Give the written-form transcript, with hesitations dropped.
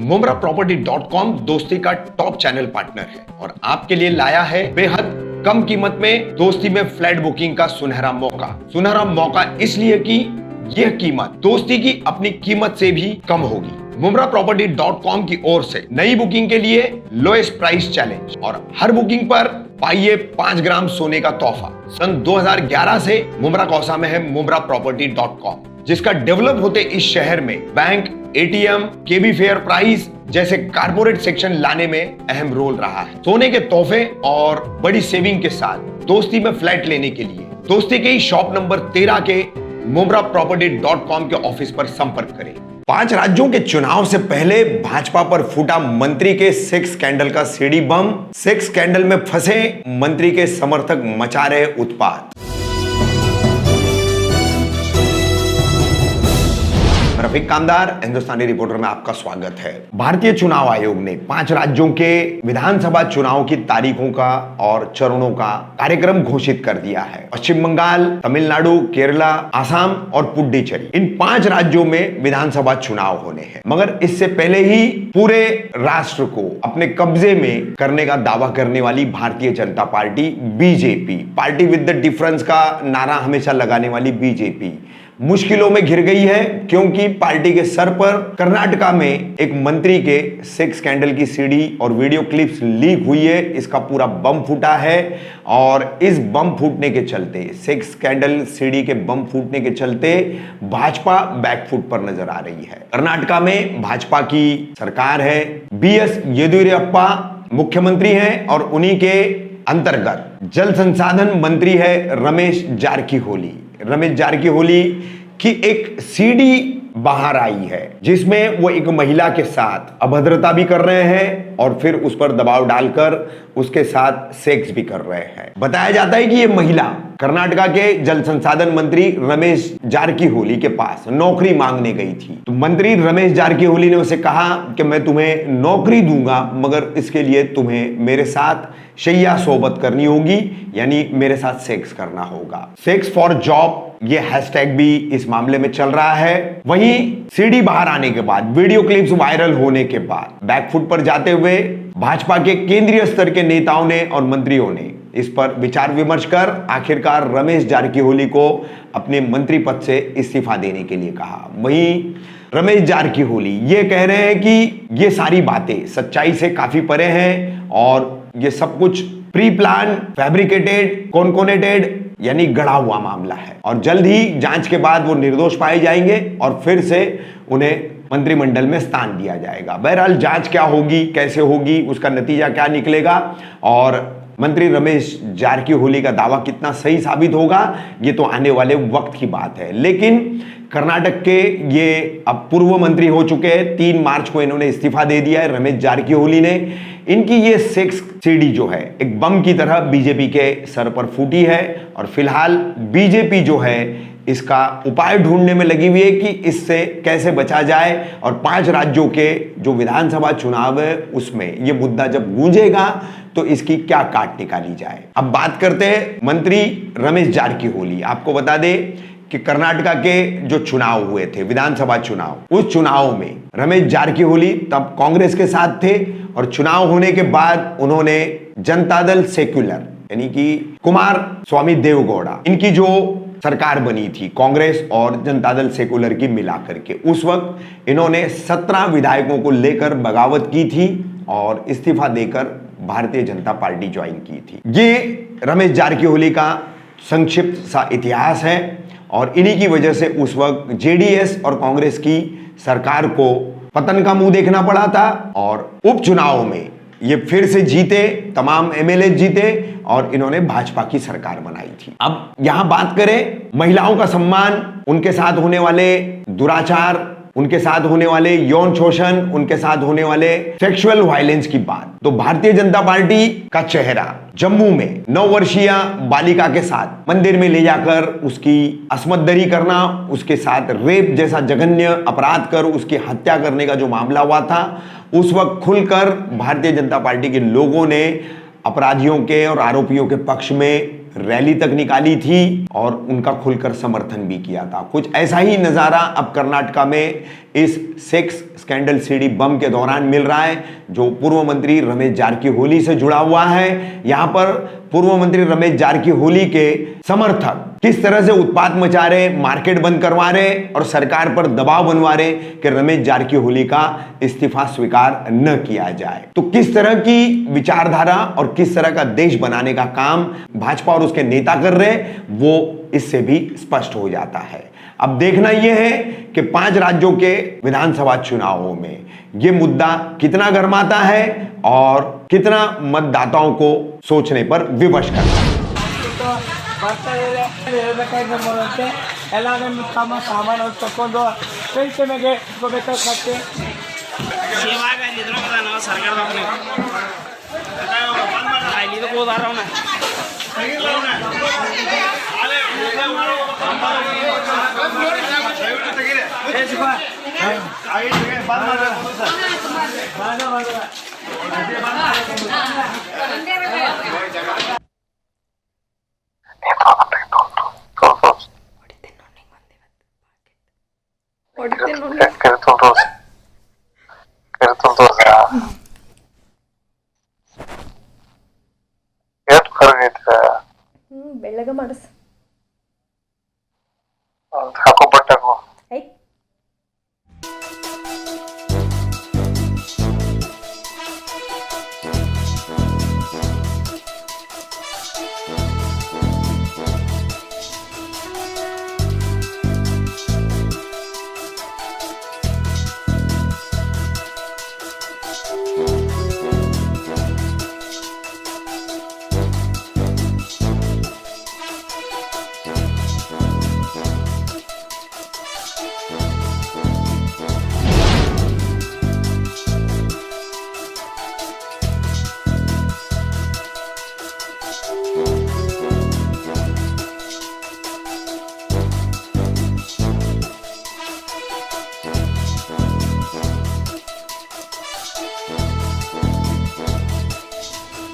mumraproperty.com दोस्ती का top channel partner है और आपके लिए लाया है बेहद कम कीमत में दोस्ती में फ्लैट बुकिंग का सुनहरा मौका। सुनहरा मौका इसलिए कि यह कीमत दोस्ती की अपनी कीमत से भी कम होगी। mumraproperty.com की ओर से नई बुकिंग के लिए लोएस्ट प्राइस चैलेंज और हर बुकिंग पर पाइए 5 ग्राम सोने का तोहफा। सन 2011 से मुमरा कौसा में है mumraproperty.com, जिसका डेवलप होते इस शहर में बैंक, एटीएम, केबी फेयर प्राइस जैसे कारपोरेट सेक्शन लाने में अहम रोल रहा है। सोने के तोहफे और बड़ी सेविंग के साथ दोस्ती में फ्लैट लेने के लिए दोस्ती के शॉप नंबर 13 के mumraproperty.com के ऑफिस पर संपर्क करें। 5 राज्यों के चुनाव से पहले भाजपा पर फूटा मंत्री के सेक्स स्कैंडल का सीडी बम। सेक्स स्कैंडल में फंसे मंत्री के समर्थक मचा रहे उत्पात। रफीक कामदार, हिंदुस्तानी रिपोर्टर में आपका स्वागत है। भारतीय चुनाव आयोग ने 5 राज्यों के विधानसभा चुनाव की तारीखों का और चरणों का कार्यक्रम घोषित कर दिया है। पश्चिम बंगाल, तमिलनाडु, केरला, आसाम और पुडुचेरी, इन 5 राज्यों में विधानसभा चुनाव होने हैं। मगर इससे पहले ही पूरे राष्ट्र को अपने कब्जे में करने का दावा करने वाली Bharatiya Janata party BJP, party with the difference का नारा हमेशा लगाने वाली बीजेपी मुश्किलों में घिर गई है, क्योंकि पार्टी के सर पर कर्नाटका में एक मंत्री के सेक्स स्कैंडल की सीडी और वीडियो क्लिप्स लीक हुई है। इसका पूरा बम फूटा है और इस बम फूटने के चलते, सेक्स स्कैंडल सीडी के बम फूटने के चलते भाजपा बैकफुट पर नजर आ रही है। कर्नाटका में भाजपा की सरकार है, बीएस येदियुरप्पा मुख्यमंत्री हैं और उन्हीं के अंतर्गत जल संसाधन मंत्री है रमेश जारकीहोली। रमेश जारकीहोली की एक सीडी बाहर आई है जिसमें वो एक महिला के साथ अभद्रता भी कर रहे हैं और फिर उस पर दबाव डालकर उसके साथ सेक्स भी कर रहे हैं। बताया जाता है कि ये महिला कर्नाटका के जल संसाधन मंत्री रमेश जारकीहोली के पास नौकरी मांगने गई थी। तो मंत्री रमेश जारकीहोली ने उसे कहा कि मैं तुम्हें नौकरी दूंगा, मगर इसके लिए तुम्हें मेरे साथ शैया सोबत करनी होगी, यानी मेरे साथ सेक्स करना होगा। सेक्स फॉर जॉब, ये हैशटैग भी इस मामले में चल रहा है। वहीं सीडी बाहर आने के बाद, वीडियो क्लिप्स वायरल होने के बाद बैकफुट पर जाते हुए भाजपा के केंद्रीय स्तर के नेताओं ने और मंत्रियों ने इस पर विचार विमर्श कर आखिरकार रमेश जारकीहोली को अपने मंत्री पद से इस्तीफा देने के लिए कहा। वहीं रमेश जारकीहोली ये कह रहे हैं कि ये सारी बातें सच्चाई से काफी परे हैं और ये सब कुछ प्री प्लान, फैब्रिकेटेड, कॉन्कोनेटेड यानी गढ़ा हुआ मामला है और जल्द ही जांच के बाद वो निर्दोष पाए जाएंगे और फिर से उन्हें मंत्रिमंडल में स्थान दिया जाएगा। बहरहाल जांच क्या होगी, कैसे होगी, उसका नतीजा क्या निकलेगा और मंत्री रमेश जारकीहोली का दावा कितना सही साबित होगा, ये तो आने वाले वक्त की बात है। लेकिन कर्नाटक के ये अब पूर्व मंत्री हो चुके हैं। 3 मार्च को इन्होंने इस्तीफा दे दिया है रमेश जारकीहोली ने। इनकी ये सेक्स सीडी जो है एक बम की तरह बीजेपी के सर पर फूटी है और फिलहाल बीजेपी जो है इसका उपाय ढूंढने में लगी हुई है कि इससे कैसे बचा जाए और 5 राज्यों के जो विधानसभा चुनाव है उसमें ये मुद्दा जब गूंजेगा तो इसकी क्या काट निकाली जाए। अब बात करते हैं मंत्री रमेश जारकीहोली। आपको बता दें कि कर्नाटका के जो चुनाव हुए थे, विधानसभा चुनाव, उस चुनाव में रमेश जारकीहोली तब कांग्रेस के साथ थे और चुनाव होने के बाद उन्होंने जनता दल सेक्युलर यानी कि कुमार स्वामी देवगौड़ा, इनकी जो सरकार बनी थी कांग्रेस और जनता दल सेक्युलर की मिलाकर के, उस वक्त इन्होंने 17 विधायकों को लेकर बगावत की थी और इस्तीफा देकर भारतीय जनता पार्टी ज्वाइन की थी। ये रमेश जारकीहोली का संक्षिप्त सा इतिहास है और इन्हीं की वजह से उस वक्त जेडीएस और कांग्रेस की सरकार को पतन का मुंह देखना पड़ा था और उपचुनाव में ये फिर से जीते, तमाम एमएलए जीते और इन्होंने भाजपा की सरकार बनाई थी। अब यहां बात करें महिलाओं का सम्मान, उनके साथ होने वाले दुराचार, उनके साथ होने वाले यौन शोषण, उनके साथ होने वाले सेक्सुअल वायलेंस की बात, तो भारतीय जनता पार्टी का चेहरा जम्मू में 9 वर्षीय बालिका के साथ मंदिर में ले जाकर उसकी असमतदरी करना, उसके साथ रेप जैसा जघन्य अपराध कर उसकी हत्या करने का जो मामला हुआ था, उस वक्त खुलकर भारतीय जनता पार्टी के लोगों ने अपराधियों के और आरोपियों के पक्ष में रैली तक निकाली थी और उनका खुलकर समर्थन भी किया था। कुछ ऐसा ही नजारा अब कर्नाटका में इस सेक्स स्कैंडल सीडी बम के दौरान मिल रहा है, जो पूर्व मंत्री रमेश जारकीहोली से जुड़ा हुआ है। यहां पर पूर्व मंत्री रमेश जारकीहोली के समर्थक किस तरह से उत्पात मचा रहे, मार्केट बंद करवा रहे और सरकार पर दबाव बनवा रहे कि रमेश जारकीहोली का इस्तीफा स्वीकार न किया जाए। तो किस तरह की विचारधारा और किस तरह का देश बनाने का काम भाजपा और उसके नेता कर रहे, वो इससे भी स्पष्ट हो जाता है। अब देखना यह है कि 5 राज्यों के विधानसभा चुनावों में यह मुद्दा कितना गर्माता है और कितना मतदाताओं को सोचने पर विवश करता है। ಬೆಳ್ಳಗ ಮಾಡಿಸ್